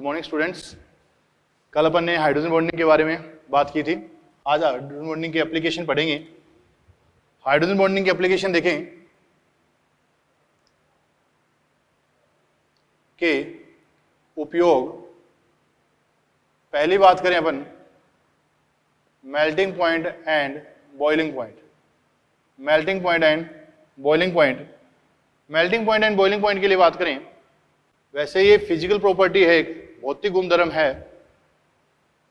Good morning students. कल अपन ने hydrogen bonding के बारे में बात की थी। आज हाइड्रोजन बॉन्डिंग की एप्लीकेशन पढ़ेंगे। हाइड्रोजन बॉन्डिंग की एप्लीकेशन देखें कि उपयोग, पहली बात करें अपन melting point and boiling point. Melting point and boiling point, melting point and boiling point के लिए बात करें, वैसे ये फिजिकल प्रॉपर्टी है, एक भौतिक गुणधर्म है,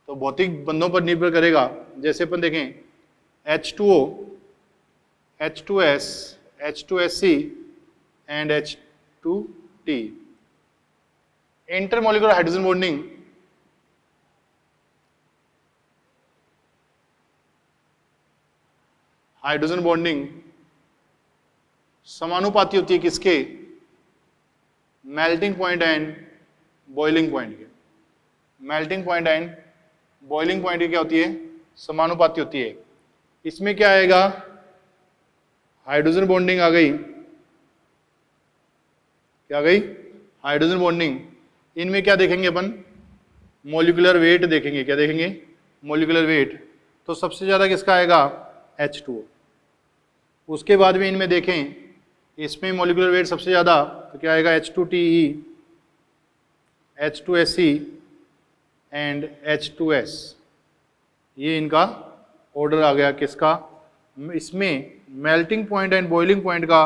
तो भौतिक बंधों पर निर्भर करेगा। जैसे अपन देखें H2O, H2S, H2SC and H2T। Intermolecular hydrogen bonding समानुपाती होती है किसके? Melting point and boiling point के। Melting point and boiling point की क्या होती है? समानुपाती होती है। इसमें क्या आएगा? हाइड्रोजन बॉन्डिंग आ गई, क्या आ गई? Hydrogen bonding. इनमें क्या देखेंगे अपन? मॉलिक्यूलर वेट देखेंगे। क्या देखेंगे? Molecular weight. तो सबसे ज्यादा किसका आएगा? H2O। उसके बाद में इनमें देखें, इसमें मॉलिक्यूलर वेट सबसे ज्यादा, तो क्या आएगा? H2TE, H2SE and H2S। ये इनका ऑर्डर आ गया किसका? इसमें melting point and boiling point का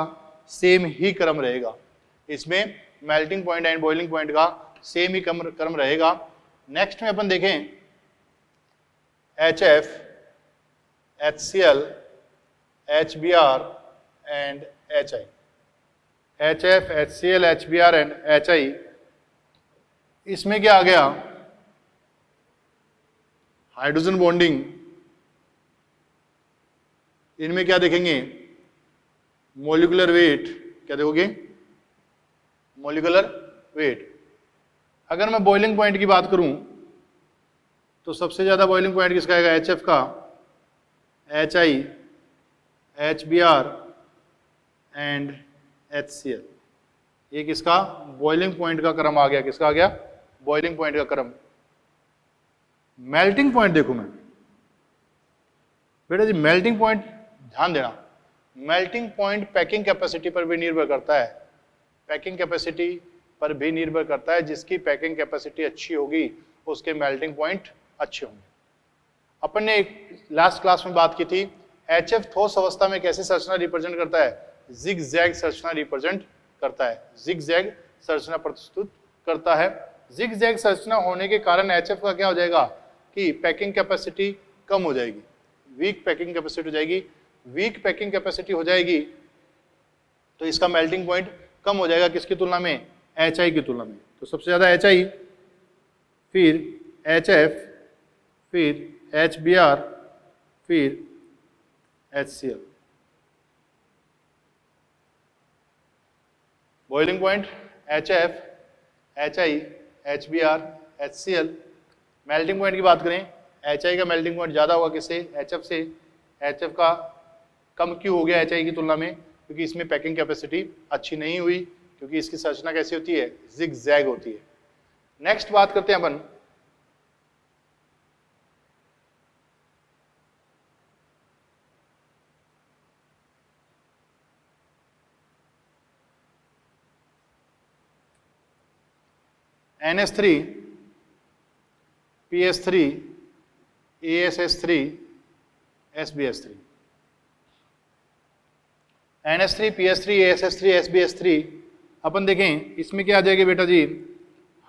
सेम ही क्रम रहेगा। इसमें melting point and boiling point का सेम ही क्रम रहेगा। नेक्स्ट में अपन देखें HF, HCl, HBr and HI। HF, HCl, HBr and HI, इसमें क्या आ गया? Hydrogen bonding. इनमें क्या देखेंगे? Molecular weight. क्या देखोगे? Molecular weight. अगर मैं बॉइलिंग पॉइंट की बात करूं तो सबसे ज्यादा बॉइलिंग पॉइंट किसका आएगा? HF का, HI, HBr एंड HCl। ये किसका? बॉइलिंग पॉइंट का क्रम आ गया। किसका आ गया? बॉइलिंग पॉइंट का क्रम। मेल्टिंग पॉइंट देखो मैं, बेटा जी मेल्टिंग पॉइंट ध्यान देना, मेल्टिंग पॉइंट पैकिंग कैपेसिटी पर भी निर्भर करता है। पैकिंग कैपेसिटी पर भी निर्भर करता है। जिसकी पैकिंग कैपेसिटी अच्छी होगी उसके मेल्टिंग पॉइंट अच्छे होंगे। अपन ने एक लास्ट क्लास में बात की थी, HF ठोस अवस्था में कैसे संरचना रिप्रेजेंट करता है? जिग जैग संरचना रिप्रेजेंट करता है, जिग जैग संरचना प्रस्तुत करता है। जिग जैग संरचना होने के कारण HF का क्या हो जाएगा कि पैकिंग कैपेसिटी कम हो जाएगी, वीक पैकिंग कैपेसिटी हो जाएगी। वीक पैकिंग कैपेसिटी हो जाएगी तो इसका मेल्टिंग पॉइंट कम हो जाएगा। किसकी तुलना में? HI की तुलना में। तो सबसे ज्यादा HI, फिर HF, फिर HBr, फिर HCl। Boiling point HF, HI, HBr, HCl। Melting point की बात करें, HI का मेल्टिंग पॉइंट ज्यादा होगा किससे? HF से। HF का कम क्यों हो गया HI की तुलना में? क्योंकि इसमें पैकिंग कैपेसिटी अच्छी नहीं हुई, क्योंकि इसकी संरचना कैसी होती है? जिग जैग होती है। नेक्स्ट बात करते हैं अपन NH3, PS3, ASS3, SbS3। NH3, PS3, ASS3, SbS3 अपन देखें, इसमें क्या आ जाएगी बेटा जी?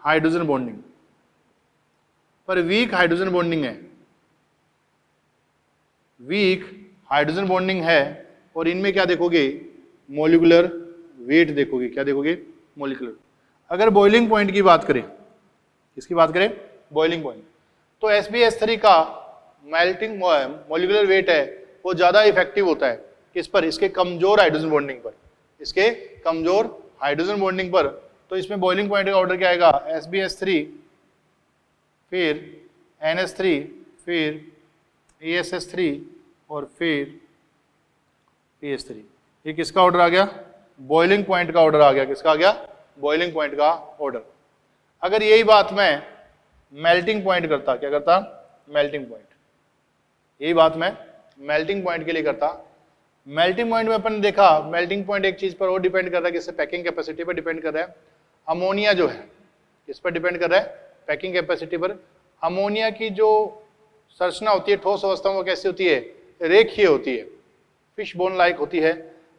हाइड्रोजन बॉन्डिंग, पर वीक हाइड्रोजन बॉन्डिंग है। वीक हाइड्रोजन बॉन्डिंग है और इनमें क्या देखोगे? मॉलिक्यूलर वेट देखोगे। क्या देखोगे? मॉलिक्यूलर। अगर बॉइलिंग पॉइंट की बात करें, किसकी बात करें? बॉइलिंग पॉइंट, तो SbS3 का मेल्टिंग मॉलिक्यूलर वेट है वो ज्यादा इफेक्टिव होता है। किस पर? इसके कमजोर हाइड्रोजन बॉन्डिंग पर। इसके कमजोर हाइड्रोजन बॉन्डिंग पर। तो इसमें बॉइलिंग पॉइंट का ऑर्डर क्या आएगा? SbS3, फिर NH3, फिर ASS3 और फिर PS3। ये किसका ऑर्डर आ गया? बॉइलिंग पॉइंट का ऑर्डर आ गया। किसका आ गया? बॉइलिंग पॉइंट का ऑर्डर। अगर यही बात मैं मेल्टिंग पॉइंट करता, क्या करता, मेल्टिंग पॉइंट, यही बात मैं मेल्टिंग पॉइंट के लिए करता। मेल्टिंग पॉइंट में अपन ने देखा, मेल्टिंग पॉइंट एक चीज पर और डिपेंड कर रहा है, किससे, पैकिंग कैपेसिटी पर डिपेंड कर रहा है। अमोनिया जो है किस पर डिपेंड कर रहा है, पैकिंग कैपेसिटी पर। अमोनिया की जो संरचना होती है ठोस अवस्था में, वो कैसी होती है, रेखीय होती है, फिश बोन लाइक होती है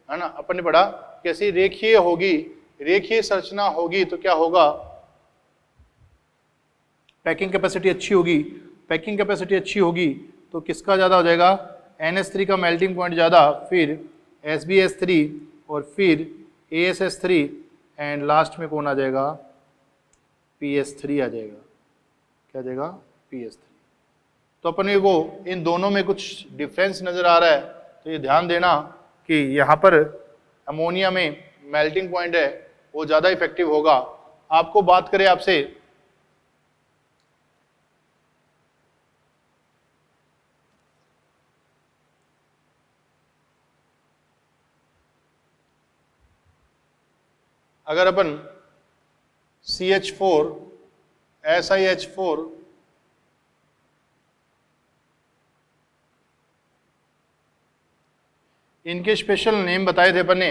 ना। अपन ने पढ़ा कैसी रेखीय होगी, रेखीय संरचना होगी तो क्या होगा, पैकिंग कैपेसिटी अच्छी होगी। पैकिंग कैपेसिटी अच्छी होगी तो किसका ज्यादा हो जाएगा, NH3 का मेल्टिंग पॉइंट ज्यादा, फिर SbS3 और फिर ASS3 एंड लास्ट में कौन आ जाएगा, PS3 आ जाएगा। क्या आ जाएगा, PS3। तो अपन को इन दोनों में कुछ डिफरेंस नजर आ रहा है, तो ये ध्यान देना कि यहाँ पर अमोनिया में मेल्टिंग पॉइंट है वो ज्यादा इफेक्टिव होगा। आपको बात करें आपसे अगर अपन CH4 SiH4 इनके स्पेशल नेम बताए थे अपन ने,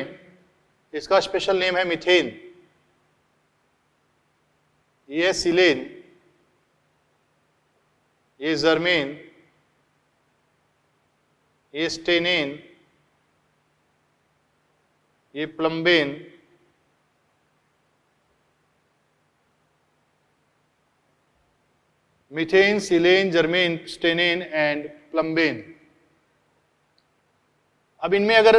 इसका स्पेशल नेम है मीथेन, ये सिलेन, ये जर्मेन, ये स्टेनेन, ये प्लम्बेन, मीथेन, सिलेन, जर्मेन, स्टेनेन एंड प्लम्बेन। अब इनमें अगर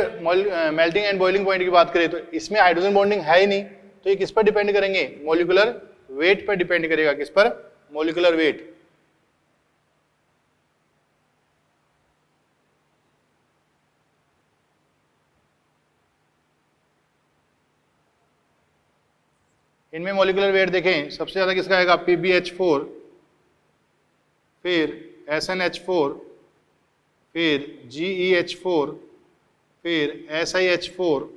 मेल्टिंग एंड बॉइलिंग पॉइंट की बात करें तो इसमें हाइड्रोजन बॉन्डिंग है ही नहीं, तो ये किस पर डिपेंड करेंगे, मॉलिक्यूलर वेट पर डिपेंड करेगा। किस पर, मॉलिक्यूलर वेट। इनमें मॉलिक्यूलर वेट देखें, सबसे ज्यादा किसका आएगा, PbH4, फिर SnH4, फिर GeH4, फिर SiH4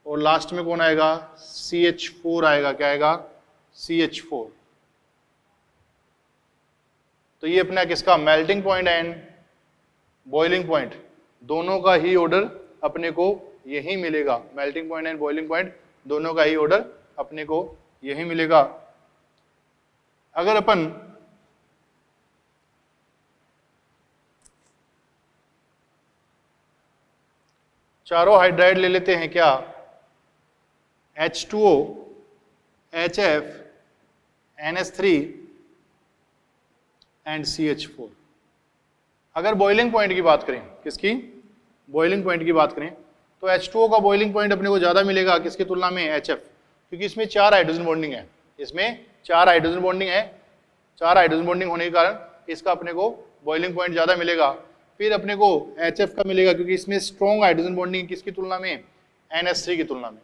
और लास्ट में कौन आएगा, CH4 आएगा। क्या आएगा, CH4। तो ये अपना किसका, melting point and boiling point दोनों का ही ऑर्डर अपने को यही मिलेगा। Melting point and boiling point दोनों का ही ऑर्डर अपने को यही मिलेगा। अगर अपन चारों हाइड्राइड ले लेते हैं, क्या, H2O, HF, NH3 and CH4। अगर बॉइलिंग पॉइंट की बात करें, किसकी, बॉइलिंग पॉइंट की बात करें, तो H2O का बॉइलिंग पॉइंट अपने को ज्यादा मिलेगा किसकी तुलना में, HF, क्योंकि इसमें 4 हाइड्रोजन बॉन्डिंग है। इसमें 4 हाइड्रोजन बॉन्डिंग है, 4 हाइड्रोजन बॉन्डिंग होने के कारण इसका अपने को बॉइलिंग पॉइंट ज्यादा मिलेगा। फिर अपने को HF का मिलेगा क्योंकि इसमें स्ट्रॉन्ग हाइड्रोजन बॉन्डिंग किसकी तुलना में, NH3 की तुलना में।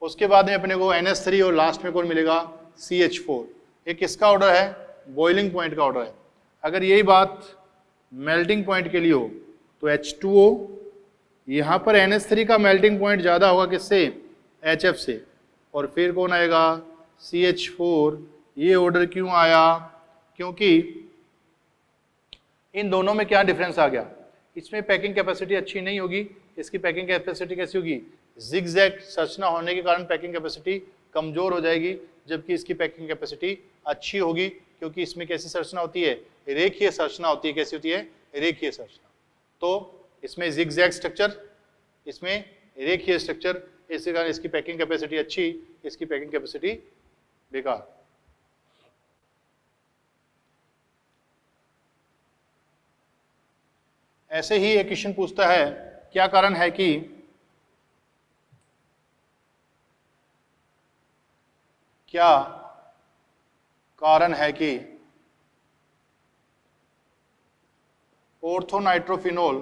उसके बाद में अपने को NH3 और लास्ट में कौन मिलेगा, CH4। ये किसका ऑर्डर है, बॉइलिंग पॉइंट का ऑर्डर है। अगर यही बात मेल्टिंग पॉइंट के लिए हो तो H2O, यहाँ पर NH3 का मेल्टिंग पॉइंट ज़्यादा होगा किससे, HF से, और फिर कौन आएगा, CH4। ये ऑर्डर क्यों आया, क्योंकि इन दोनों में क्या डिफरेंस आ गया, इसमें पैकिंग कैपेसिटी अच्छी नहीं होगी, इसकी पैकिंग कैपेसिटी कैसी होगी, जिगजैग संरचना होने के कारण पैकिंग कैपेसिटी कमजोर हो जाएगी, जबकि इसकी पैकिंग कैपेसिटी अच्छी होगी क्योंकि इसमें कैसी संरचना होती है, रेखीय संरचना होती है। कैसी होती है, रेखीय संरचना। तो इसमें जिगजैग स्ट्रक्चर, इसमें रेखीय स्ट्रक्चर, इसी कारण इसकी पैकिंग कैपेसिटी अच्छी, इसकी पैकिंग कैपेसिटी बेकार। ऐसे ही एक क्वेश्चन पूछता है, क्या कारण है कि ऑर्थोनाइट्रोफिनोल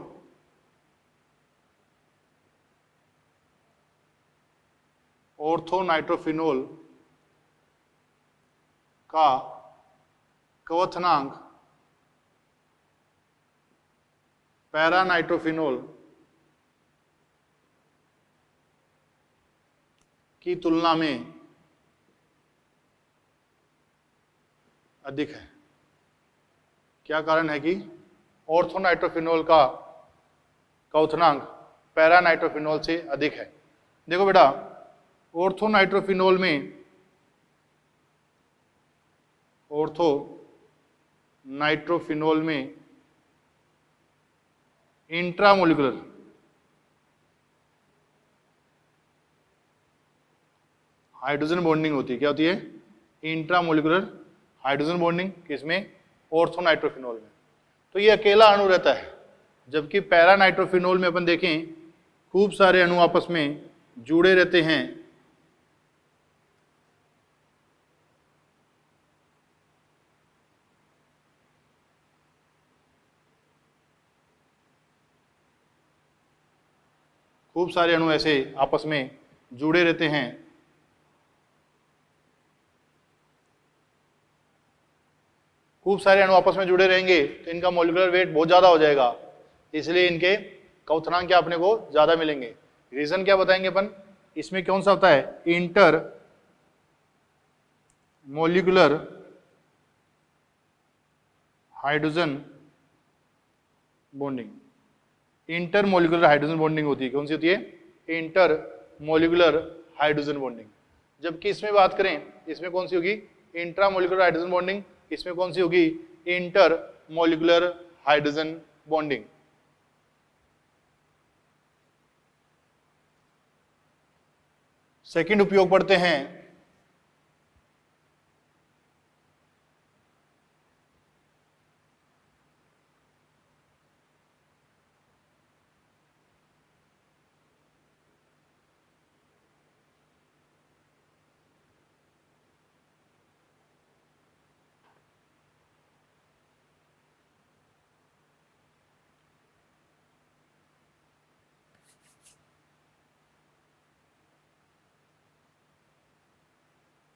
का क्वथनांक पैरानाइट्रोफिनोल की तुलना में अधिक है। क्या कारण है कि ऑर्थोनाइट्रोफिनोल का क्वथनांक पैरानाइट्रोफिनोल से अधिक है। देखो बेटा, ऑर्थोनाइट्रोफिनोल में इंट्रामोलिकुलर हाइड्रोजन बॉन्डिंग होती है। क्या होती है? Intramolecular hydrogen bonding. किसमें? ऑर्थोनाइट्रोफिनोल में। तो ये अकेला अणु रहता है, जबकि पैरानाइट्रोफिनोल में अपन देखें खूब सारे अणु आपस में जुड़े रहते हैं। खूब सारे अणु ऐसे आपस में जुड़े रहते हैं। खूब सारे अणु आपस में जुड़े रहेंगे तो इनका मॉलिक्यूलर वेट बहुत ज्यादा हो जाएगा, इसलिए इनके क्वथनांक क्या अपने को ज्यादा मिलेंगे। रीजन क्या बताएंगे अपन? इसमें कौन सा होता है? Inter molecular hydrogen bonding. Inter molecular hydrogen bonding होती है। कौन सी होती है? Inter molecular hydrogen bonding. जबकि इसमें बात करें, इसमें कौन सी होगी? Intra molecular hydrogen bonding. इसमें कौन सी होगी? Inter molecular hydrogen bonding. Second उपयोग पढ़ते हैं।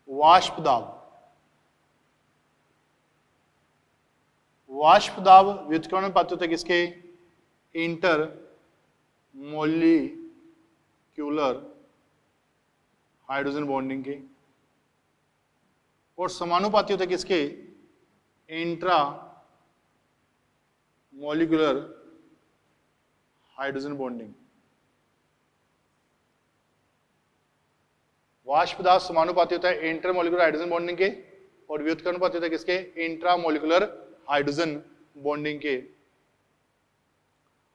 वाष्प दाब। वाष्प दाब व्युत्क्रमण में पाते होते हैं किसके? इंटर मॉलिक्यूलर हाइड्रोजन बॉन्डिंग के। और समानुपाती होते हैं किसके? Intra molecular hydrogen bonding. वाष्प दाब समानुपाती होता है इंटर मॉलिक्यूलर हाइड्रोजन बॉन्डिंग के, और व्युत्क्रमानुपाती होता है किसके? इंट्रा मॉलिक्यूलर हाइड्रोजन बॉन्डिंग के।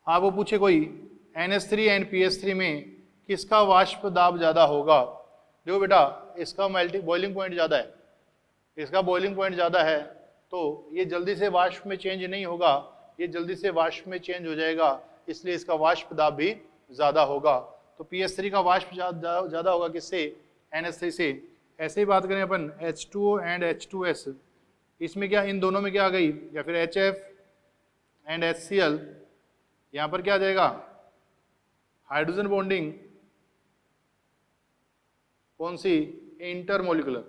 हाँ, वो पूछे कोई NH3 एंड PH3 में किसका वाष्प दाब ज्यादा होगा? देखो बेटा, इसका मेल्टिंग बॉइलिंग पॉइंट ज्यादा है, इसका बॉइलिंग पॉइंट ज्यादा है, तो ये जल्दी से वाष्प में चेंज नहीं होगा, ये जल्दी से वाष्प में चेंज हो जाएगा, इसलिए इसका वाष्प दाब भी ज्यादा होगा। तो PH3 का वाष्प ज्यादा होगा किससे? NH3 से। ऐसे ही बात करें अपन H2O एंड H2S, इसमें क्या, इन दोनों में क्या आ गई? या फिर HF एंड HCl, यहां पर क्या आ जाएगा? Hydrogen bonding. कौन सी? इंटरमोलिकुलर।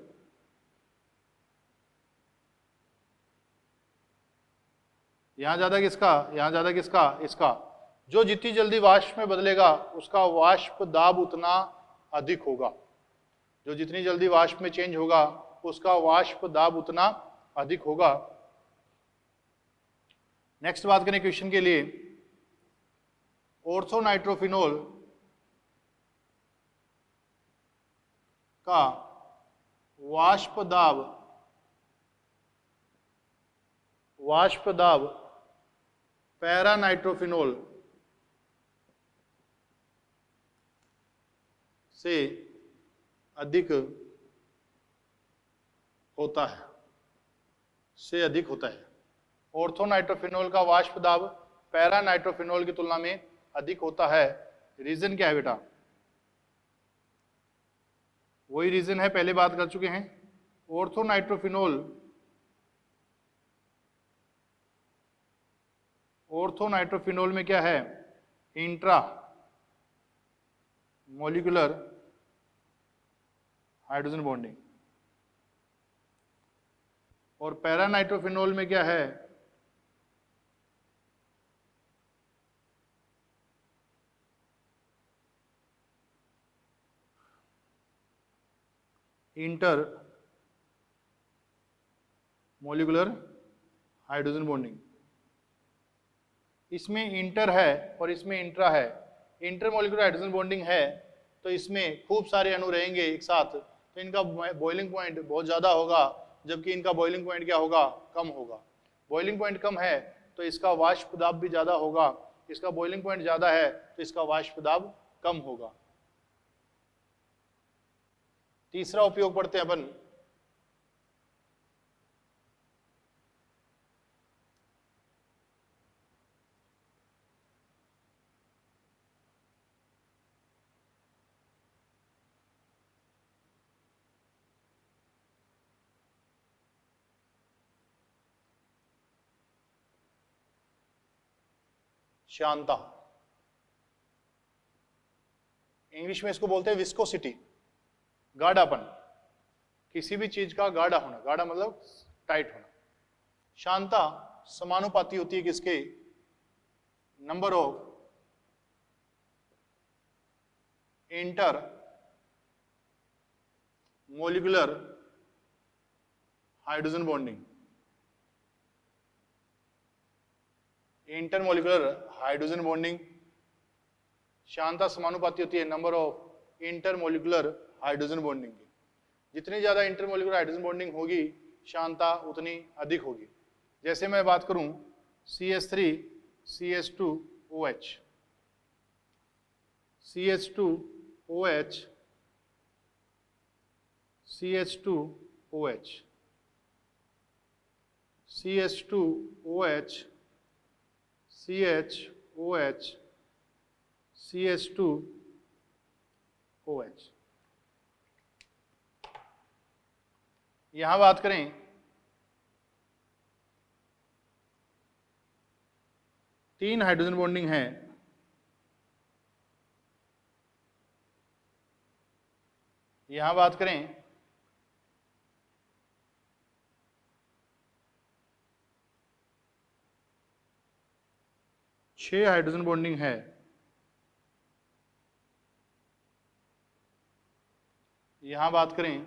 यहां ज्यादा किसका? यहां ज्यादा किसका? इसका। जो जितनी जल्दी वाष्प में बदलेगा उसका वाष्प दाब उतना अधिक होगा। जो जितनी जल्दी वाष्प में चेंज होगा उसका वाष्प दाब उतना अधिक होगा। नेक्स्ट बात करें क्वेश्चन के लिए, ऑर्थोनाइट्रोफिनोल का वाष्प दाब पैरानाइट्रोफिनोल से अधिक होता है, से अधिक होता है। ऑर्थोनाइट्रोफिनोल का वाष्प दाब पैरानाइट्रोफिनोल की तुलना में अधिक होता है। रीजन क्या है बेटा? वही रीजन है, पहले बात कर चुके हैं। ऑर्थोनाइट्रोफिनोल में क्या है? Intra molecular hydrogen bonding. और पैरानाइट्रोफिनोल में क्या है? Inter molecular hydrogen bonding. इसमें इंटर है और इसमें इंट्रा है। इंटर मॉलिक्यूलर हाइड्रोजन बॉन्डिंग है तो इसमें खूब सारे अणु रहेंगे एक साथ, तो इनका बॉइलिंग पॉइंट बहुत ज़्यादा होगा, जबकि इनका बॉइलिंग पॉइंट क्या होगा, कम होगा। बॉइलिंग पॉइंट कम है तो इसका वाष्प दाब भी ज़्यादा होगा, इसका बॉइलिंग पॉइंट ज़्यादा है तो इसका वाष्प दाब कम होगा। तीसरा उपयोग पढ़ते हैं अपन, श्यानता। इंग्लिश में इसको बोलते हैं विस्कोसिटी, गाढ़ापन। किसी भी चीज का गाढ़ा होना, गाढ़ा मतलब टाइट होना। श्यानता समानुपाती होती है किसके, number of inter molecular hydrogen bonding. Intermolecular hydrogen bonding श्यानता समानुपाती होती है number of intermolecular hydrogen bonding की। जितनी ज्यादा इंटरमोलिकुलर हाइड्रोजन बॉन्डिंग होगी श्यानता उतनी अधिक होगी। जैसे मैं बात करूं CH3 CH2OH, CH2OH CH2OH CH2OH CHOH CH2OH। यहां बात करें तीन हाइड्रोजन बॉन्डिंग है, यहां बात करें छह हाइड्रोजन बॉन्डिंग है, यहां बात करें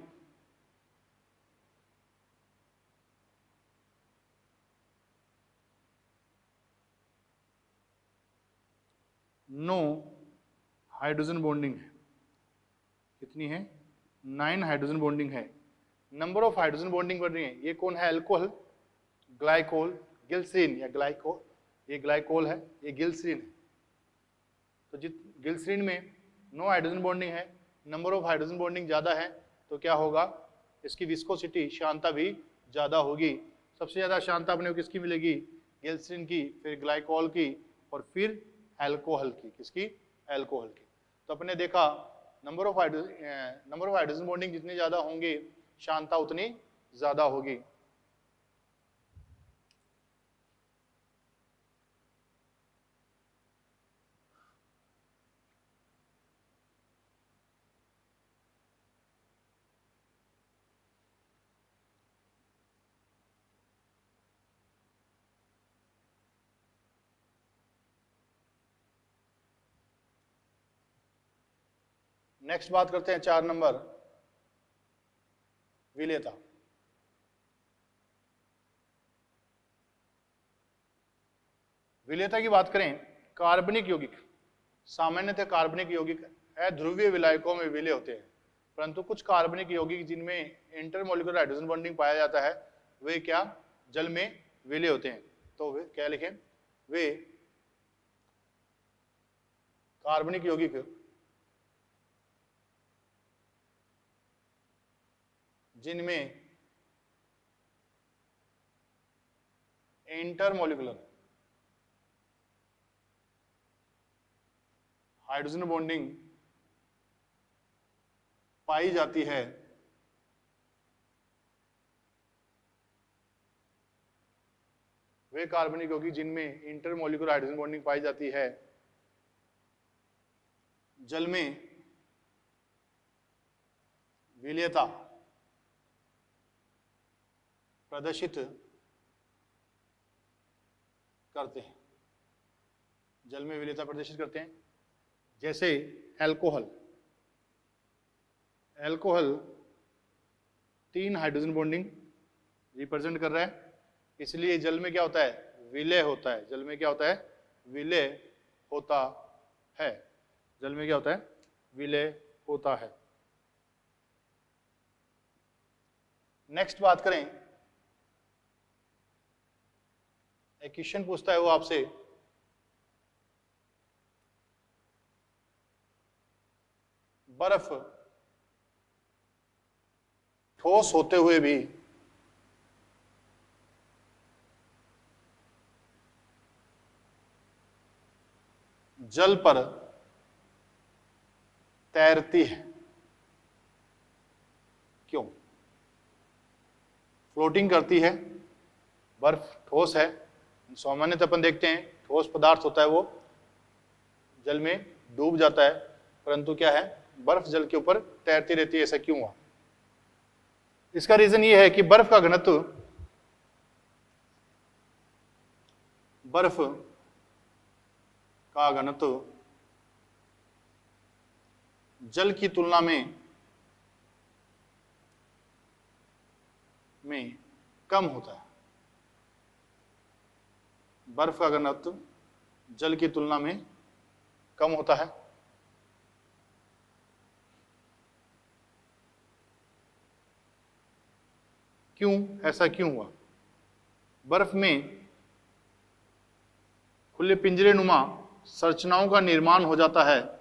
9 हाइड्रोजन बॉन्डिंग है। कितनी है, 9 हाइड्रोजन बॉन्डिंग है। नंबर ऑफ हाइड्रोजन बॉन्डिंग बढ़ रही है। ये कौन है, अल्कोहल, ग्लाइकोल, गिल्सरीन या ग्लाइकोल, ये ग्लाइकोल है, ये गिल्सरीन है। तो गिल्सरीन में 9 हाइड्रोजन बॉन्डिंग है, नंबर ऑफ हाइड्रोजन बॉन्डिंग ज्यादा है, तो क्या होगा, इसकी विस्कोसिटी श्यानता भी ज्यादा होगी। सबसे ज्यादा श्यानता अपने को किसकी मिलेगी, गिल्सरीन की, फिर ग्लाइकोल की और फिर अल्कोहल की। किसकी, अल्कोहल की। तो अपने देखा नंबर ऑफ हाइड्रोजन बॉन्डिंग जितने ज्यादा होंगे श्यानता उतनी ज्यादा होगी। नेक्स्ट बात करते हैं 4 नंबर, विलेयता। विलेयता की बात करें, कार्बनिक यौगिक, सामान्यतः कार्बनिक यौगिक अध्रुवीय विलायकों में विलय होते हैं, परंतु कुछ कार्बनिक यौगिक जिनमें इंटरमोलिकुलर हाइड्रोजन बॉन्डिंग पाया जाता है वे क्या, जल में विलय होते हैं। तो वे क्या लिखें, वे कार्बनिक यौगिक जिनमें इंटरमोलिकुलर हाइड्रोजन बॉन्डिंग पाई जाती है वे कार्बनिक यौगिक जिनमें इंटरमोलिकुलर हाइड्रोजन बॉन्डिंग पाई जाती है जल में विलेयता प्रदर्शित करते हैं, जल में विलेयता प्रदर्शित करते हैं। जैसे alcohol, alcohol 3 hydrogen bonding represent कर रहा है, इसलिए जल में क्या होता है, विलय होता है। जल में क्या होता है, विलय होता है। जल में क्या होता है, विलय होता है। नेक्स्ट बात करें, एक क्वेश्चन पूछता है वो आपसे, बर्फ ठोस होते हुए भी जल पर तैरती है, क्यों? फ्लोटिंग करती है, बर्फ ठोस है, सामान्यतः अपन देखते हैं ठोस पदार्थ होता है वो जल में डूब जाता है, परंतु क्या है, बर्फ जल के ऊपर तैरती रहती है। ऐसा क्यों हुआ? इसका रीजन ये है कि बर्फ का घनत्व जल की तुलना में कम होता है। बर्फ का घनत्व जल की तुलना में कम होता है। क्यों? ऐसा क्यों हुआ? बर्फ में खुले पिंजरे नुमा संरचनाओं का निर्माण हो जाता है,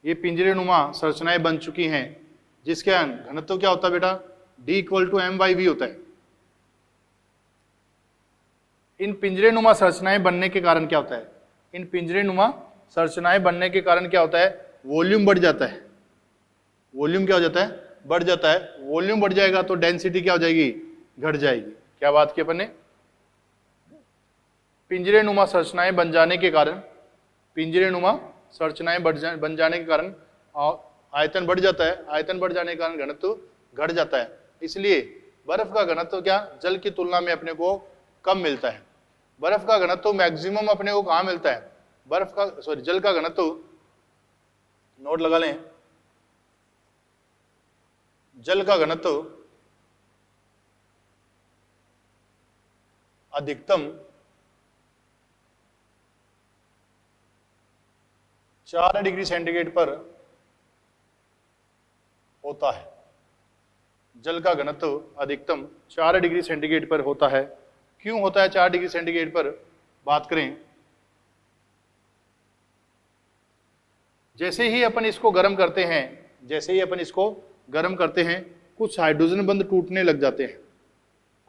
ये पिंजरे नुमा संरचनाएं बन चुकी हैं, जिसके घनत्व क्या होता है बेटा, D = m/v होता है। इन पिंजरे नुमा संरचनाएं बनने के कारण क्या होता है, इन पिंजरे नुमा संरचनाएं बनने के कारण क्या होता है, वॉल्यूम बढ़ जाता है। वॉल्यूम क्या हो जाता है, बढ़ जाता है। वॉल्यूम बढ़ जाएगा तो डेंसिटी क्या हो जाएगी, घट जाएगी। क्या बात की अपन ने, पिंजरे नुमा संरचनाएं बन जाने के कारण, पिंजरे नुमा संरचनाएं बन जाने के कारण आयतन बढ़ जाता है। आयतन बढ़ जाने के कारण घनत्व घट जाता है। इसलिए बर्फ का घनत्व क्या, जल की तुलना में अपने को कम मिलता है। बर्फ का घनत्व मैक्सिमम अपने को कहाँ मिलता है, जल का घनत्व, नोट लगा लें, जल का घनत्व अधिकतम 4 डिग्री सेंटीग्रेड पर होता है। जल का घनत्व अधिकतम 4 डिग्री सेंटीग्रेड पर होता है। क्यों होता है 4 डिग्री सेंटीग्रेड पर? बात करें, जैसे ही अपन इसको गर्म करते हैं, जैसे ही अपन इसको गर्म करते हैं, कुछ हाइड्रोजन बंध टूटने लग जाते हैं।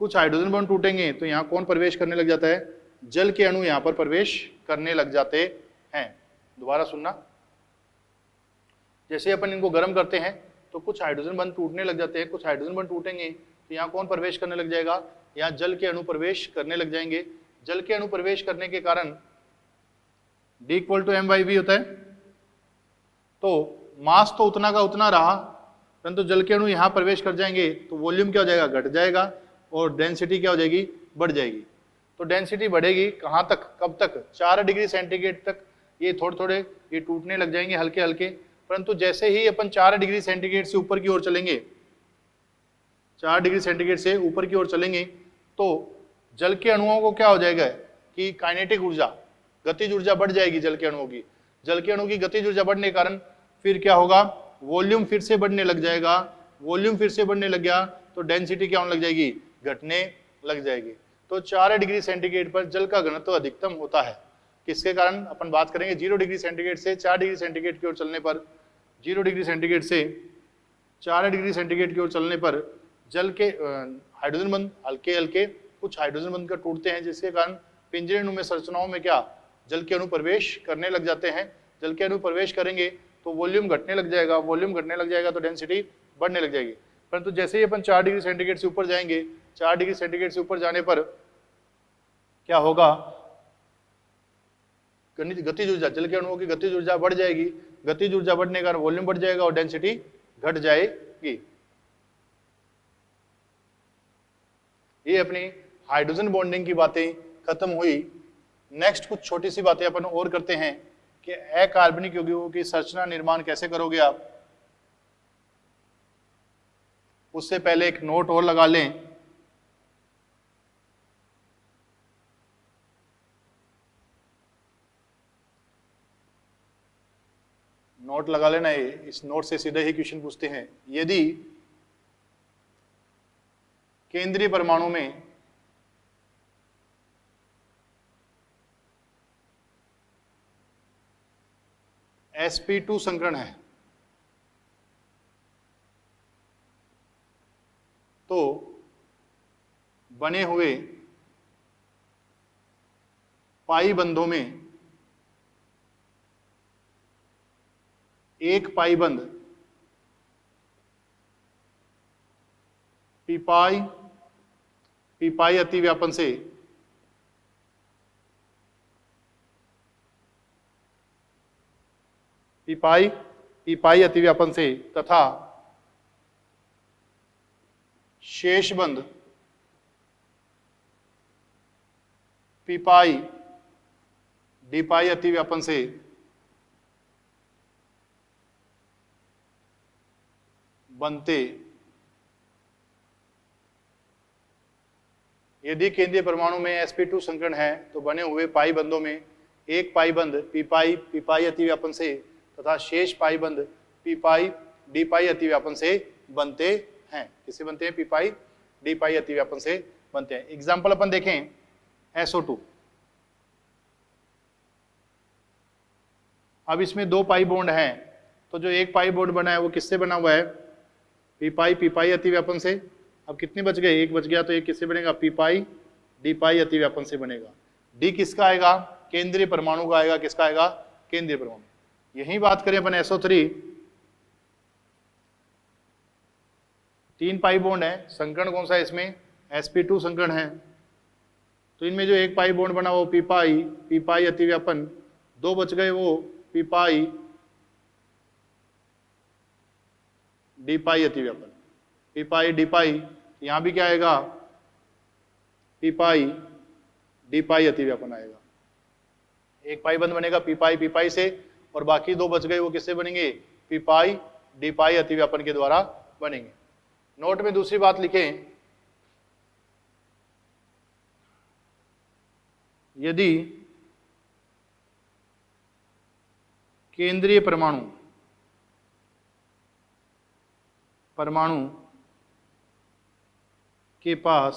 कुछ हाइड्रोजन बंध टूटेंगे तो यहाँ कौन प्रवेश करने लग जाता है, जल के अणु यहाँ पर प्रवेश करने लग जाते हैं। दोबारा सुनना, जैसे अपन इनको गर्म करते हैं तो कुछ हाइड्रोजन बंध टूटने लग जाते हैं। कुछ हाइड्रोजन बंध टूटेंगे तो यहाँ कौन प्रवेश करने लग जाएगा, यहाँ जल के अणु प्रवेश करने लग जाएंगे। जल के अणु प्रवेश करने के कारण D = m/v होता है। तो मास तो उतना का उतना रहा, परंतु जल के अणु यहाँ प्रवेश कर जाएंगे तो वॉल्यूम क्या हो जाएगा, घट जाएगा, और डेंसिटी क्या हो जाएगी, बढ़ जाएगी। तो डेंसिटी बढ़ेगी कहाँ तक, कब तक, 4 डिग्री सेंटीग्रेड तक। ये थोड़े थोड़े ये टूटने लग जाएंगे हल्के हल्के, परंतु जैसे ही अपन 4 डिग्री सेंटीग्रेड से ऊपर की ओर चलेंगे, 4 डिग्री सेंटीग्रेड से ऊपर की ओर चलेंगे, तो जल के अणुओं को क्या हो जाएगा कि काइनेटिक ऊर्जा, गतिज ऊर्जा बढ़ जाएगी जल के अणुओं की। जल के अणु की गतिज ऊर्जा बढ़ने के कारण फिर क्या होगा, वॉल्यूम फिर से बढ़ने लग जाएगा। वॉल्यूम फिर से बढ़ने लग गया तो डेंसिटी क्या होने लग जाएगी, घटने लग जाएगी। तो 4 डिग्री सेंटीग्रेड पर जल का घनत्व अधिकतम होता है। किसके कारण? अपन बात करेंगे 0 डिग्री सेंटीग्रेड से 4 डिग्री सेंटीग्रेड की ओर चलने पर, 0 डिग्री सेंटीग्रेड से 4 डिग्री सेंटीग्रेड की ओर चलने पर जल के हाइड्रोजन बंध हल्के हल्के कुछ हाइड्रोजन बंध का टूटते हैं, जिसके कारण पिंजरे नुमा संरचनाओं में क्या, जल के अणु प्रवेश करने लग जाते हैं। जल के अणु प्रवेश करेंगे तो वॉल्यूम घटने लग जाएगा। वॉल्यूम घटने लग जाएगा तो डेंसिटी बढ़ने लग जाएगी। परंतु जैसे ही अपन 4 डिग्री सेंटीग्रेड से ऊपर जाएंगे, 4 डिग्री सेंटीग्रेड से ऊपर जाने पर क्या होगा, गतिज ऊर्जा, जल के अणुओं की गतिज ऊर्जा बढ़ जाएगी, गतिज ऊर्जा बढ़ने का वॉल्यूम बढ़ जाएगा और डेंसिटी घट जाएगी। ये अपनी हाइड्रोजन बॉन्डिंग की बातें खत्म हुई। नेक्स्ट कुछ छोटी सी बातें अपन और करते हैं कि अकार्बनिक यौगिकों की संरचना निर्माण कैसे करोगे आप। उससे पहले एक नोट और लगा लें, नोट लगा लेना है, इस नोट से सीधे ही क्वेश्चन पूछते हैं। यदि केंद्रीय परमाणु में sp2 संकरण है तो बने हुए पाई बंधों में एक पाई बंध पीपाई पीपाई अतिव्यापन से पीपाई अतिव्यापन से तथा शेष बंध पीपाई डीपाई अतिव्यापन से बनते। यदि केंद्रीय परमाणु में sp2 संकरण है तो बने हुए पाई बंधों में एक पाई बंध पीपाई अतिव्यापन से तथा शेष पाई बंध पीपाई डीपाई अतिव्यापन से बनते हैं। किससे बनते हैं? पीपाई डीपाई अतिव्यापन से बनते हैं। एग्जाम्पल अपन देखें, SO2। अब इसमें दो पाई बॉन्ड हैं, तो जो एक पाई बॉन्ड बना है वो किससे बना हुआ है? पीपाई अतिव्यापन से। अब कितने बच गए? एक बच गया, तो एक किससे बनेगा? पीपाई डीपाई अतिव्यापन से बनेगा। डी किसका आएगा? केंद्रीय परमाणु का आएगा। किसका आएगा? केंद्रीय परमाणु। यही बात करें अपन SO3, तीन पाई बॉन्ड है, संकरण कौन सा है इसमें? sp2 संकरण है। तो इनमें जो एक पाई बॉन्ड बना वो पीपाई अतिव्यापन, दो बच गए वो पीपाई डीपाई अतिव्यापन। पीपाई डीपाई, यहां भी क्या आएगा? पीपाई डीपाई अतिव्यापन आएगा। एक पाई बंद बनेगा पीपाई से, और बाकी दो बच गए वो किससे बनेंगे? पीपाई डीपाई अतिव्यापन के द्वारा बनेंगे। नोट में दूसरी बात लिखें, यदि केंद्रीय परमाणु के पास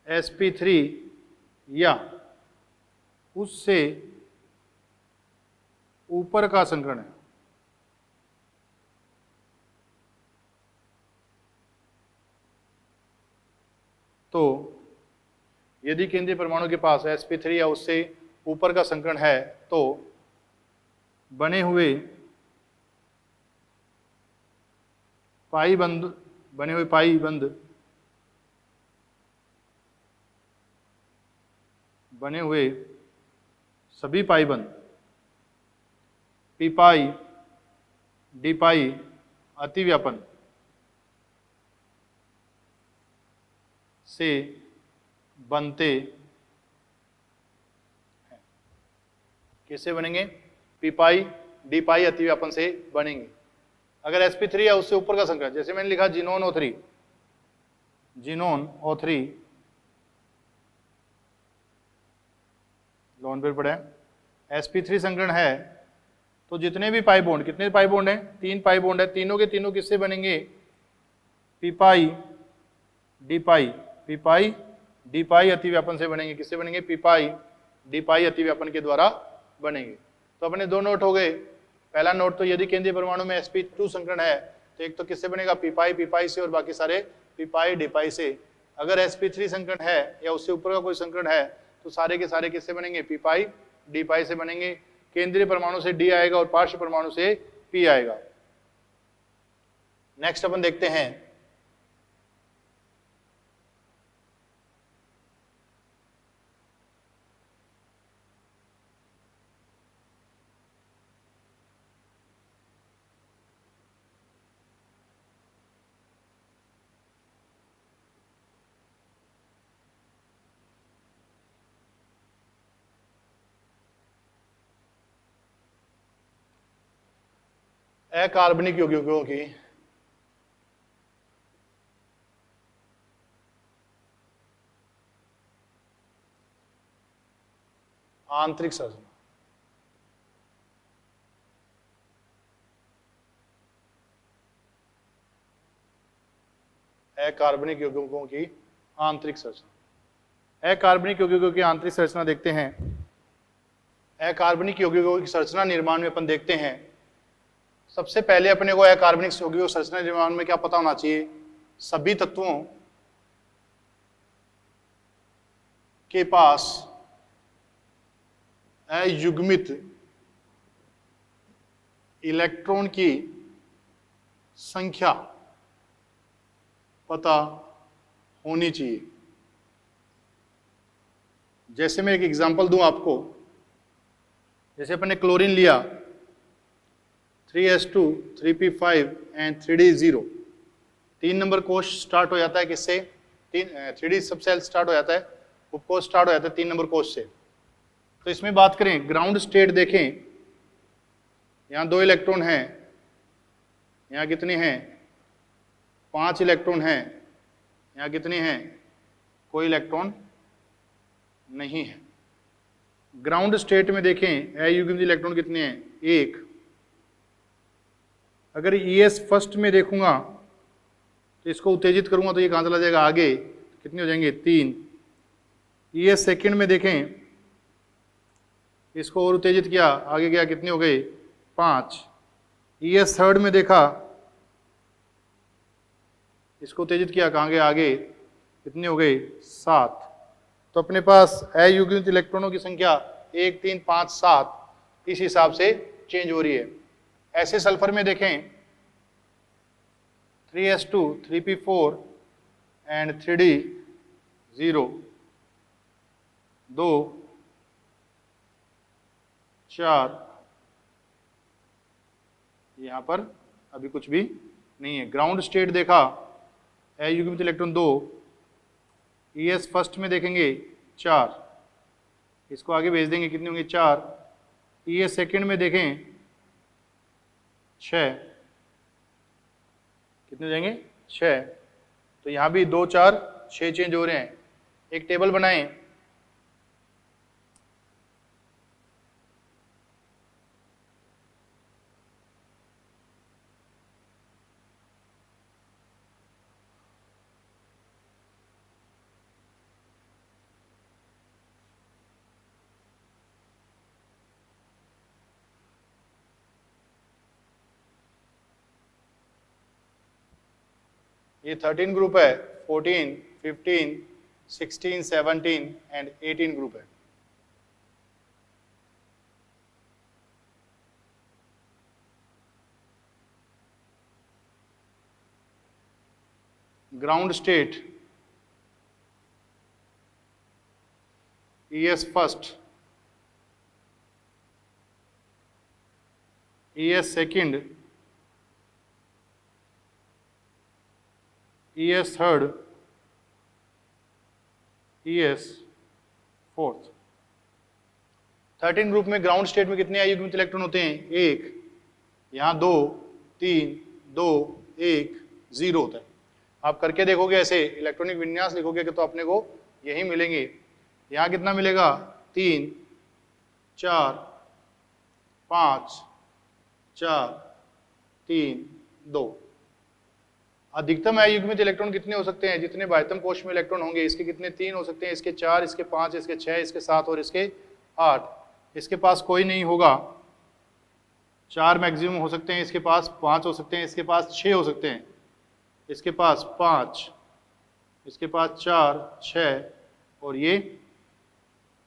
sp3 या उससे ऊपर का संकरण है, तो यदि केंद्रीय परमाणु के पास sp3 या उससे ऊपर का संकरण है तो बने हुए पाई बंध बने हुए सभी पाई बंध पीपाई डीपाई अतिव्यापन से बनते हैं। किससे बनेंगे? पीपाई डीपाई अतिव्यापन से बनेंगे। अगर sp3 या उससे ऊपर का संकरण, जैसे मैंने लिखा जिनोन O3 लोन पर पड़े sp3 संकरण है, तो जितने भी पाई बॉन्ड, कितने पाई बॉन्ड हैं? तीन पाई बॉन्ड है। तीनों के तीनों किससे बनेंगे? पीपाई डीपाई अतिव्यापन से बनेंगे। किससे बनेंगे? पीपाई डीपाई अतिव्यापन के द्वारा बनेंगे। तो अपने दो नोट हो गए। पहला नोट तो यदि केंद्रीय परमाणु में sp2 संकरण है तो एक तो किससे बनेगा? पीपाई से, और बाकी सारे पीपाई डीपाई से। अगर sp3 संकरण है या उससे ऊपर का कोई संकरण है तो सारे के सारे किससे बनेंगे? पीपाई डीपाई से बनेंगे। केंद्रीय परमाणु से डी आएगा और पार्श्व परमाणु से पी आएगा। नेक्स्ट अपन देखते हैं, अकार्बनिक यौगिकों की आंतरिक संरचना। अकार्बनिक यौगिकों की आंतरिक संरचना। अकार्बनिक यौगिकों की आंतरिक संरचना देखते हैं। अकार्बनिक यौगिकों की संरचना निर्माण में अपन देखते हैं, सबसे पहले अपने को अकार्बनिक यौगिकों की संरचना निर्माण में क्या पता होना चाहिए, सभी तत्वों के पास अयुग्मित इलेक्ट्रॉन की संख्या पता होनी चाहिए। जैसे मैं एक एग्जांपल दूं आपको, जैसे अपन ने क्लोरीन लिया 3s2 3p5 and 3d0, 3 number कोश स्टार्ट हो जाता है किससे, 3d सब सेल स्टार्ट हो जाता है, उपकोश स्टार्ट हो जाता है 3 नंबर कोश से। तो इसमें बात करें ग्राउंड स्टेट, देखें यहाँ 2 इलेक्ट्रॉन हैं, यहाँ कितने हैं 5 इलेक्ट्रॉन हैं, यहाँ कितने हैं कोई इलेक्ट्रॉन नहीं है। ग्राउंड स्टेट में देखें अयुग्मित इलेक्ट्रॉन कितने हैं 1। अगर ES फर्स्ट में देखूंगा तो इसको उत्तेजित करूंगा तो ये कहां चला जाएगा आगे, कितने हो जाएंगे 3। ES सेकंड में देखें, इसको और उत्तेजित किया, आगे गया, कितने हो गए 5। ES थर्ड में देखा, इसको उत्तेजित किया, कहाँ गए आगे, कितने हो गए 7। तो अपने पास अयुग्मित इलेक्ट्रॉनों की संख्या 1 3 5 7 इस हिसाब से चेंज हो रही है। ऐसे सल्फर में देखें 3s2 3p4 एंड 3d0, 2 4, यहां पर अभी कुछ भी नहीं है। ग्राउंड स्टेट देखा अयुग्मित इलेक्ट्रॉन 2, ES फर्स्ट में देखेंगे 4, इसको आगे भेज देंगे, कितने होंगे 4। ES सेकंड में देखें 6, कितने हो जाएंगे 6। तो यहाँ भी 2 4 6 चेंज हो रहे हैं। एक टेबल बनाएं, ये 13 ग्रुप है, 14 15 16 17 एंड 18 ग्रुप है। Ground state ES first, ES second, ES third, ES fourth. 13 group में ग्राउंड स्टेट में कितने अयुग्मित इलेक्ट्रॉन होते हैं 1, यहाँ 2 3 2 1 0 होता है। आप करके देखोगे ऐसे इलेक्ट्रॉनिक विन्यास लिखोगे कि तो अपने को यही मिलेंगे। यहाँ कितना मिलेगा 3 4 5 4 3 2। अधिकतम अयुग्मित इलेक्ट्रॉन कितने हो सकते हैं, जितने बाह्यतम कोश में इलेक्ट्रॉन होंगे, इसके कितने 3 हो सकते हैं, इसके 4, इसके 5, इसके 6, इसके 7 और इसके 8। इसके पास कोई नहीं होगा, 4 मैक्सिमम हो सकते हैं, इसके पास 5 हो सकते हैं, इसके पास 6 हो सकते हैं, इसके पास 5, इसके पास 4 6 और ये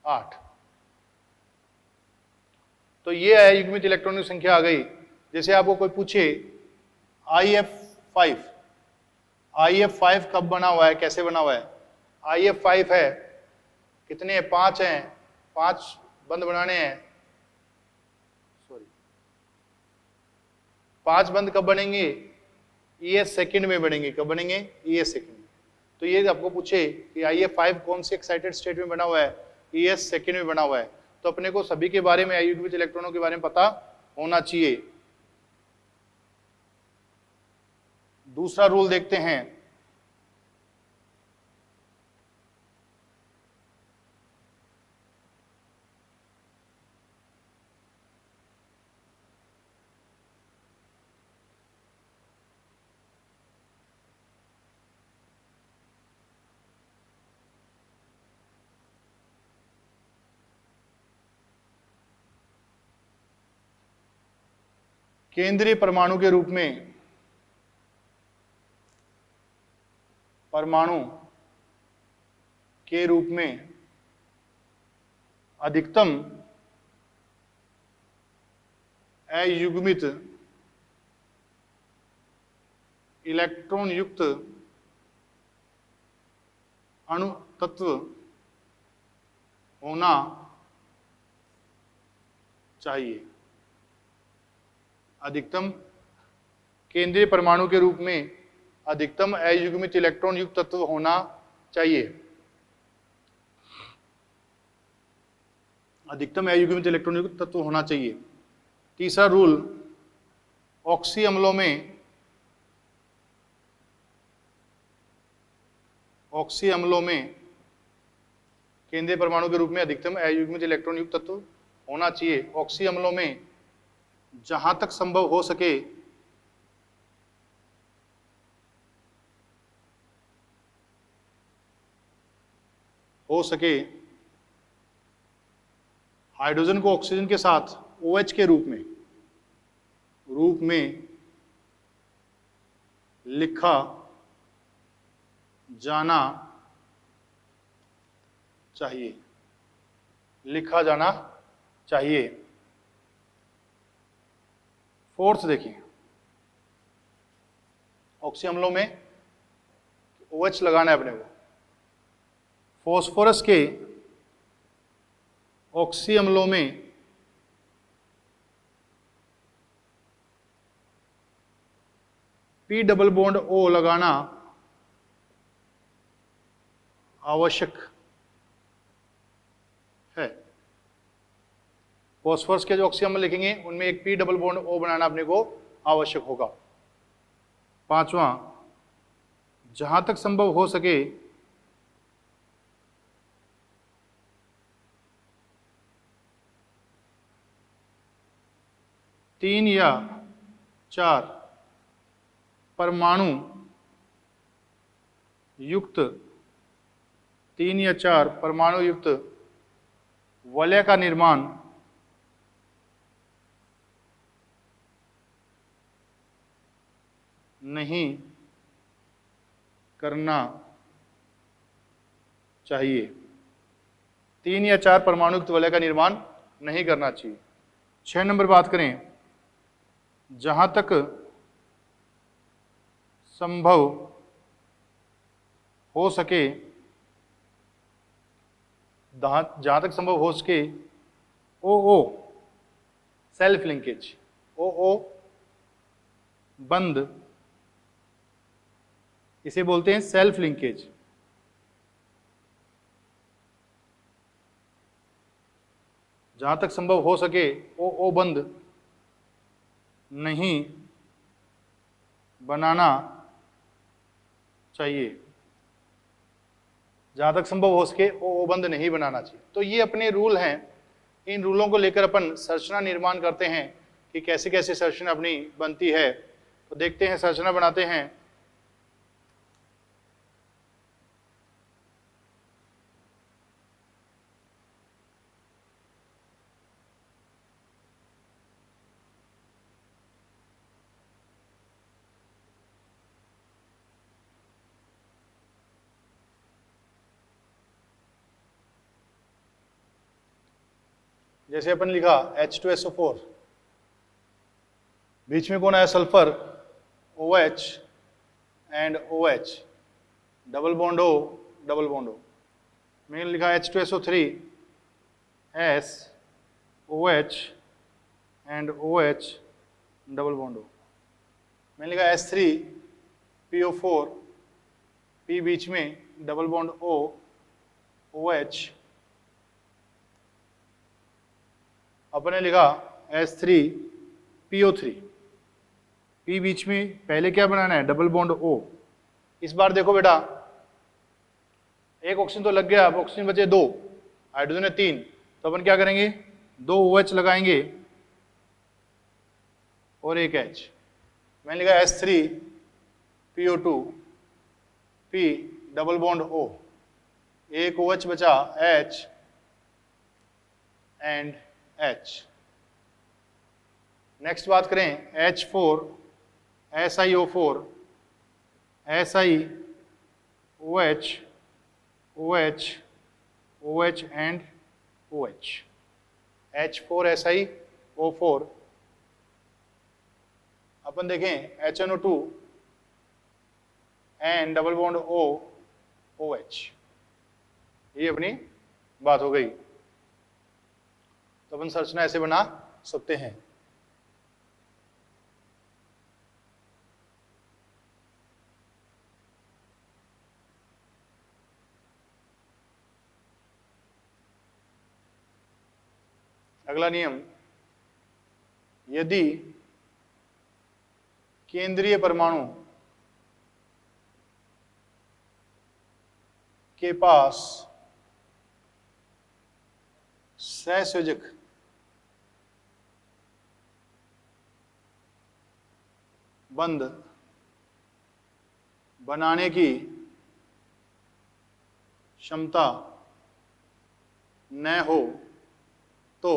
8। तो ये अयुग्मित इलेक्ट्रॉन की संख्या आ गई। जैसे आपको कोई पूछे IF5, IF5 कब बना हुआ है, कैसे बना हुआ है। IF5 है, कितने 5 हैं, 5 बंद बनाने हैं, सॉरी 5 बंद कब बनेंगे, ES सेकंड में बनेंगे। कब बनेंगे, ES सेकंड में। तो ये आपको पूछे कि IF5 कौन से एक्साइटेड स्टेट में बना हुआ है, ES सेकंड में बना हुआ है। तो अपने को सभी के बारे में अयुग्मित इलेक्ट्रॉनों के बारे में पता होना चाहिए। दूसरा रूल देखते हैं, केंद्रीय परमाणु के रूप में अधिकतम अयुग्मित इलेक्ट्रॉन युक्त अणु तत्व होना चाहिए। अधिकतम केंद्रीय परमाणु के रूप में अधिकतम अयुग्मित इलेक्ट्रॉन युक्त तत्व होना चाहिए। अधिकतम अयुग्मित इलेक्ट्रॉन युक्त तत्व होना चाहिए। तीसरा रूल, ऑक्सी अम्लों में केंद्रीय परमाणु के रूप में अधिकतम अयुग्मित इलेक्ट्रॉन युक्त तत्व होना चाहिए। ऑक्सी अम्लों में जहां तक संभव हो सके हाइड्रोजन को ऑक्सीजन के साथ OH के रूप में लिखा जाना चाहिए। फोर्थ देखिए, ऑक्सी अम्लों में OH लगाना है अपने को। फास्फोरस के ऑक्सी अम्लों में P डबल बॉन्ड O लगाना आवश्यक है। फास्फोरस के जो ऑक्सी अम्ल लिखेंगे उनमें एक P डबल बॉन्ड O बनाना अपने को आवश्यक होगा। पांचवा, जहां तक संभव हो सके तीन या चार परमाणु युक्त वलय का निर्माण नहीं करना चाहिए। 3 या 4 परमाणु युक्त वलय का निर्माण नहीं करना चाहिए। 6 नंबर बात करें, जहां तक संभव हो सके OO सेल्फ लिंकेज, OO बंद, इसे बोलते हैं सेल्फ लिंकेज। जहां तक संभव हो सके OO बंद नहीं बनाना चाहिए। जहां तक संभव हो सके OO बंद नहीं बनाना चाहिए। तो ये अपने रूल हैं। इन रूलों को लेकर अपन संरचना निर्माण करते हैं कि कैसे कैसे संरचना अपनी बनती है। तो देखते हैं, संरचना बनाते हैं। जैसे अपन लिखा H2SO4, बीच में कौन आया? Sulphur, OH and OH, double bond O, double bond O। मैंने लिखा H2SO3, S, OH and OH, double bond O। मैंने लिखा S3PO4, P बीच में, डबल बॉन्ड O, OH। अपने लिखा S3PO3, P बीच में पहले क्या बनाना है, डबल बॉन्ड O। इस बार देखो बेटा, एक ऑक्सीजन तो लग गया, अब ऑक्सीजन बचे 2, हाइड्रोजन है 3, तो अपन क्या करेंगे, 2 OH लगाएंगे और एक H। मैंने लिखा H3PO2 P double bond O, एक OH बचा H एंड H। नेक्स्ट बात करें H4 SiO4 SiOH OH OH and OH। H4 SiO4, अपन देखें HNO2 and double bond O OH। ये अपनी बात हो गई। तो अपन संरचना ऐसे बना सकते हैं। अगला नियम, यदि केंद्रीय परमाणु के पास सहसंयोजक बंध बनाने की क्षमता न हो तो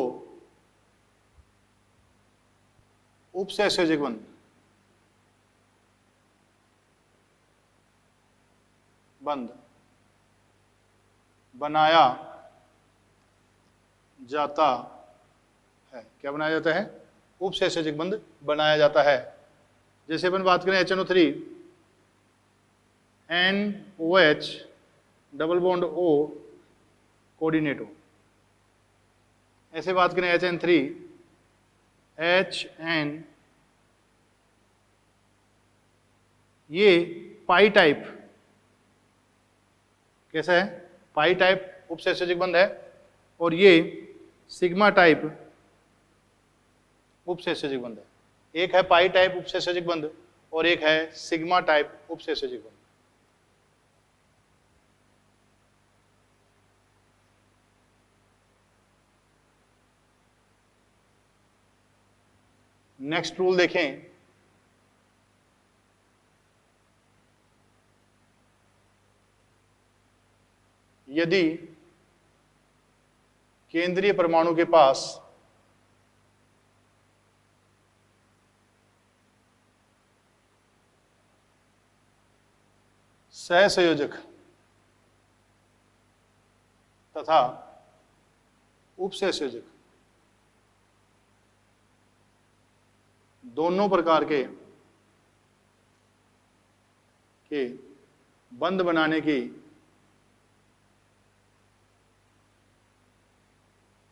उपसहसंयोजक बंध बनाया जाता है। क्या बनाया जाता है, उपसहसंयोजक बंध बनाया जाता है। जैसे अपन बात करें HNO3 NOH double bond O coordinate हो। ऐसे बात करें HN3 HN, ये पाई टाइप, कैसा है, पाई टाइप उपसहसंयोजक बंध है, और ये सिग्मा टाइप उपसहसंयोजक बंध है। एक है पाई टाइप उपसहसंयोजक बंध और एक है सिग्मा टाइप उपसहसंयोजक बंध। नेक्स्ट रूल देखें, यदि केंद्रीय परमाणु के पास सहसंयोजक तथा उपसहसंयोजक दोनों प्रकार के बंध बनाने की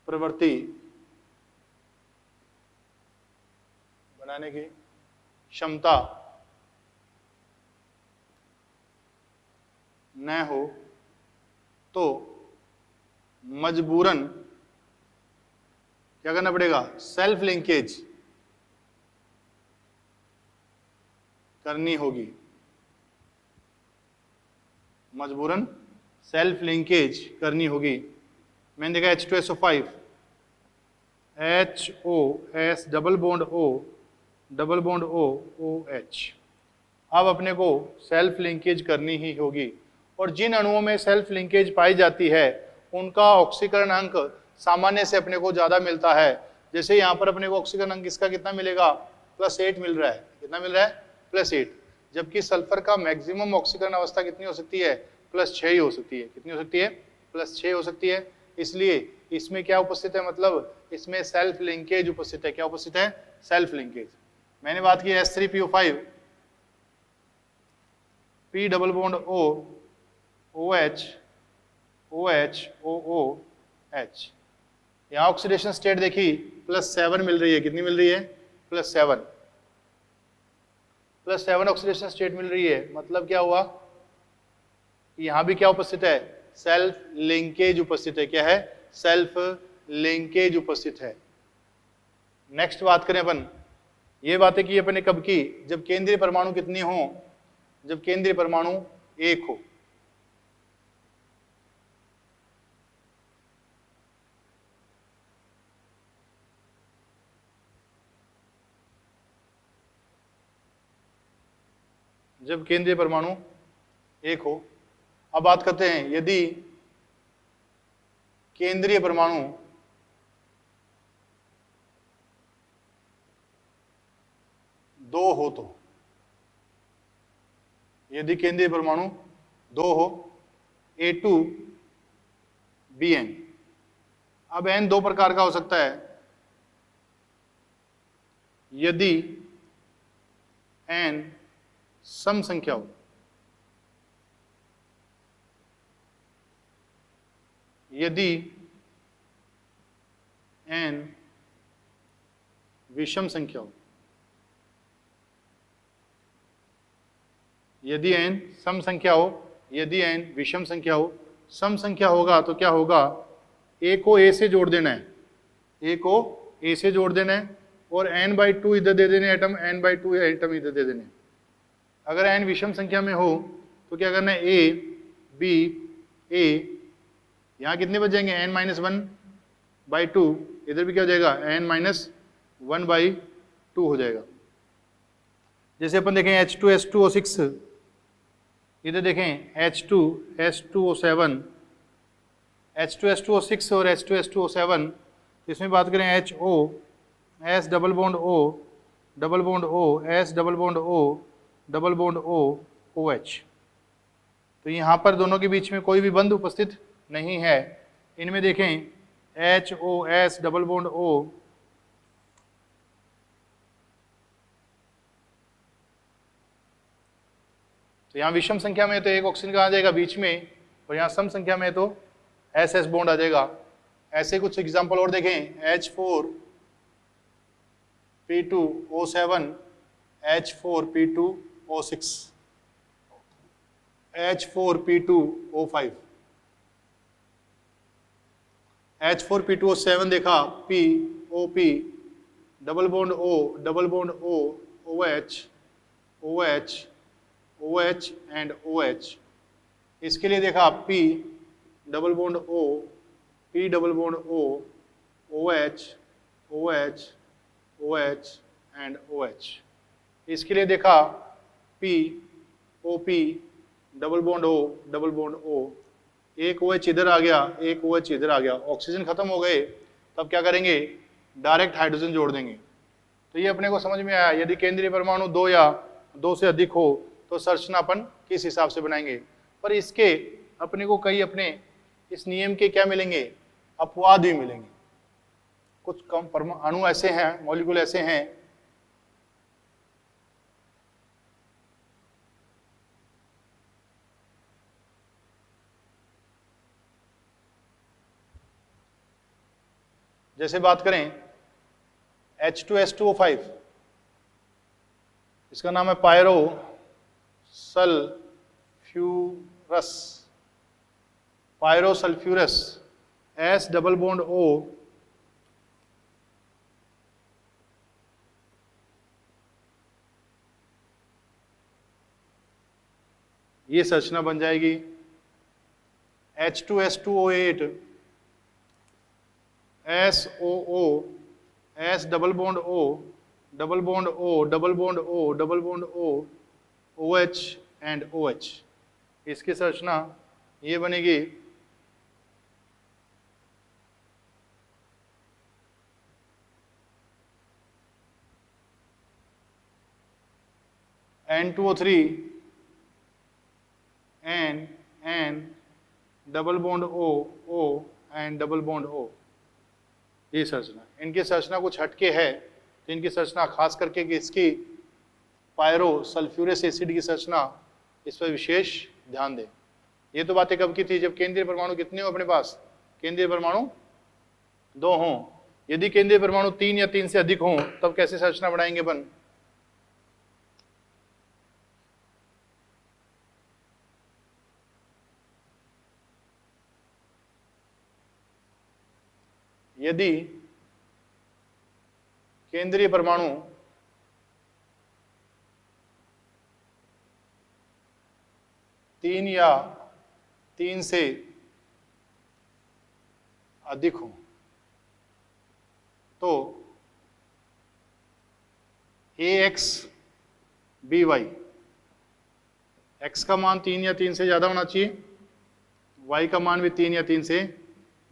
प्रवृत्ति बनाने की क्षमता न हो तो मजबूरन क्या करना पड़ेगा, सेल्फ लिंकेज करनी होगी। मजबूरन सेल्फ लिंकेज करनी होगी। मैंने देखा H2SO5 HOS double bond O double bond O OH। अब अपने को सेल्फ लिंकेज करनी ही होगी, और जिन अणुओं में सेल्फ लिंकेज पाई जाती है उनका ऑक्सीकरण अंक सामान्य से अपने को ज्यादा मिलता है। जैसे यहाँ पर अपने को ऑक्सीकरण अंक इसका कितना मिलेगा, +8 मिल रहा है। कितना मिल रहा है, +8। जबकि सल्फर का मैक्सिमम ऑक्सीकरण अवस्था कितनी हो सकती है, +6 ही हो सकती है। कितनी हो सकती है, +6 हो सकती है। इसलिए इसमें क्या उपस्थित है, मतलब इसमें सेल्फ लिंकेज उपस्थित है। क्या उपस्थित है, सेल्फ लिंकेज। मैंने बात की H3PO5 P double bond O OH OH OOH। यहाँ ऑक्सीडेशन स्टेट देखी, +7 मिल रही है। कितनी मिल रही है, +7। +7 ऑक्सीडेशन स्टेट मिल रही है। मतलब क्या हुआ, यहाँ भी क्या उपस्थित है, सेल्फ लिंकेज उपस्थित है। क्या है, सेल्फ लिंकेज उपस्थित है। नेक्स्ट बात करें अपन, ये बातें की अपने कब की, जब केंद्रीय परमाणु कितनी हो, जब केंद्रीय परमाणु एक हो। जब केंद्रीय परमाणु एक हो। अब बात करते हैं यदि केंद्रीय परमाणु दो हो तो, यदि केंद्रीय परमाणु दो हो, A2BN। अब N दो प्रकार का हो सकता है, यदि N सम संख्या हो, यदि N विषम संख्या हो, यदि n सम संख्या हो, यदि n विषम संख्या हो। सम संख्या होगा तो क्या होगा, a को a से जोड़ देना है, a को a से जोड़ देना है और n/2 इधर दे देने एटम, n/2 एटम इधर दे देने। अगर n विषम संख्या में हो तो क्या करना है, a b a, यहाँ कितने बच जाएंगे, n-1/2, इधर भी क्या हो जाएगा, n-1/2 हो जाएगा। जैसे अपन देखें H2S2O6, इधर देखें H2S2O7, H2S2O6 और H2S2O7, इसमें बात करें HO, S double bond O, double bond O, S double bond O, double bond O, OH। तो यहाँ पर दोनों के बीच में कोई भी बंध उपस्थित नहीं है। इनमें देखें HOS डबल बॉन्ड O, तो यहाँ विषम संख्या में तो एक ऑक्सीजन का आ जाएगा बीच में, और यहाँ सम संख्या में तो SS बॉन्ड आ जाएगा। ऐसे कुछ एग्जांपल और देखें, H4P2O7, H4P2O6, H4P2O5, H4P2O7 देखा, POP, double bond O, double bond O, OH, OH, OH and OH। इसके लिए देखा P double bond O, P double bond O, OH, OH, OH and OH। इसके लिए देखा P OP double bond O, double bond O, एक OH इधर आ गया, एक OH इधर आ गया, ऑक्सीजन खत्म हो गए, तब क्या करेंगे, डायरेक्ट हाइड्रोजन जोड़ देंगे। तो ये अपने को समझ में आया, यदि केंद्रीय परमाणु दो या दो से अधिक हो तो संरचना अपन किस हिसाब से बनाएंगे। पर इसके अपने को कई अपने इस नियम के क्या मिलेंगे, अपवाद भी मिलेंगे। कुछ कम परमाणु ऐसे हैं, मॉलिक्यूल ऐसे हैं जैसे बात करें H2S2O5, इसका नाम है pyro sulphurous, pyrosulphurous, S double bond O, ये संरचना बन जाएगी। H2S2O8, SOO, S double bond O, double bond O, double bond O, double bond O, OH and OH। इसकी संरचना ये बनेगी। N2O3, N double bond O, O and double bond O। ये संरचना, इनकी संरचना कुछ हटके है, तो इनकी संरचना खास करके कि इसकी पायरो सल्फ्यूरस एसिड की संरचना, इस पर विशेष ध्यान दें। ये तो बातें कब की थी, जब केंद्रीय परमाणु कितने हो अपने पास, केंद्रीय परमाणु दो हों। यदि केंद्रीय परमाणु 3 या 3 से अधिक हों तब कैसे संरचना बनाएंगे अपन। यदि केंद्रीय परमाणु 3 या 3 से अधिक हो तो ax by, x का मान 3 या 3 से ज्यादा होना चाहिए, y का मान भी 3 या 3 से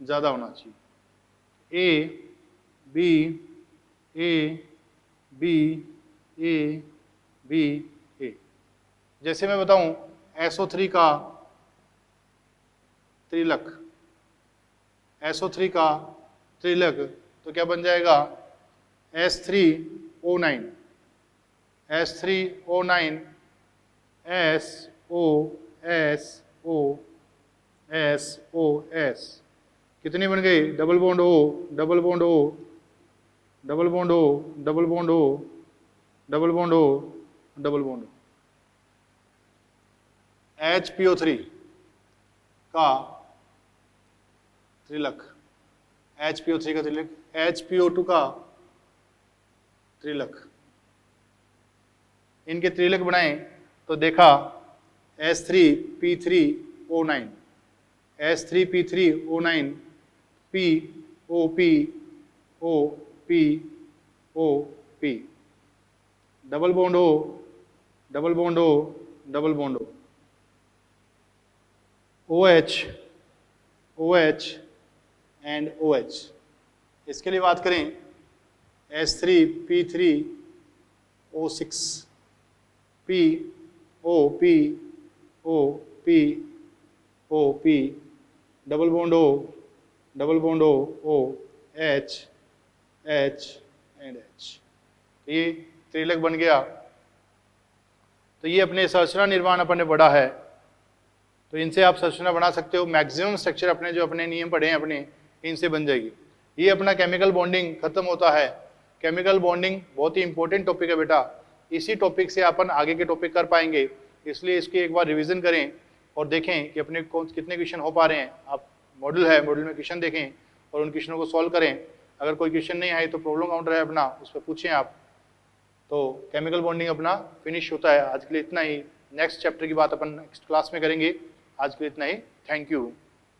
ज्यादा होना चाहिए। a b a b a b a। जैसे मैं बताऊं SO3 का त्रिलक, SO3 का त्रिलक तो क्या बन जाएगा S3O9, S3O9 SOSOSOS। कितनी बन गई? Double bond O, double bond O, double bond O, double bond O, double bond O, double bond O। HPO3 का त्रिलक, HPO3 का त्रिलक, HPO2 का त्रिलक, इनके त्रिलक बनाएं तो देखा S3P3O9, S3P3O9 POP double bond O, double bond O, double bond O, OH OH and OH। इसके लिए बात करें S3P3O6 POP OP OP double bond O, double bond O, O H H and H। ये त्रिलक बन गया। तो ये अपने संरचना निर्माण अपन ने पढ़ा है, तो इनसे आप संरचना बना सकते हो। मैक्सिमम स्ट्रक्चर अपने जो अपने नियम पढ़े हैं अपने, इनसे बन जाएगी। ये अपना केमिकल बॉन्डिंग खत्म होता है। केमिकल बॉन्डिंग बहुत ही इंपॉर्टेंट टॉपिक है बेटा, इसी टॉपिक से अपन आगे के टॉपिक कर पाएंगे, इसलिए इसकी एक बार रिवीजन करें और देखें कि अपने कौन कितने क्वेश्चन हो पा रहे हैं। आप मॉडल है, मॉडल में क्वेश्चन देखें और उन क्वेश्चनों को सॉल्व करें। अगर कोई क्वेश्चन नहीं आए तो प्रॉब्लम काउंटर है अपना, उस पर पूछें आप। तो केमिकल बॉन्डिंग अपना फिनिश होता है। आज के लिए इतना ही, नेक्स्ट चैप्टर की बात अपन नेक्स्ट क्लास में करेंगे। आज के लिए इतना ही, थैंक यू।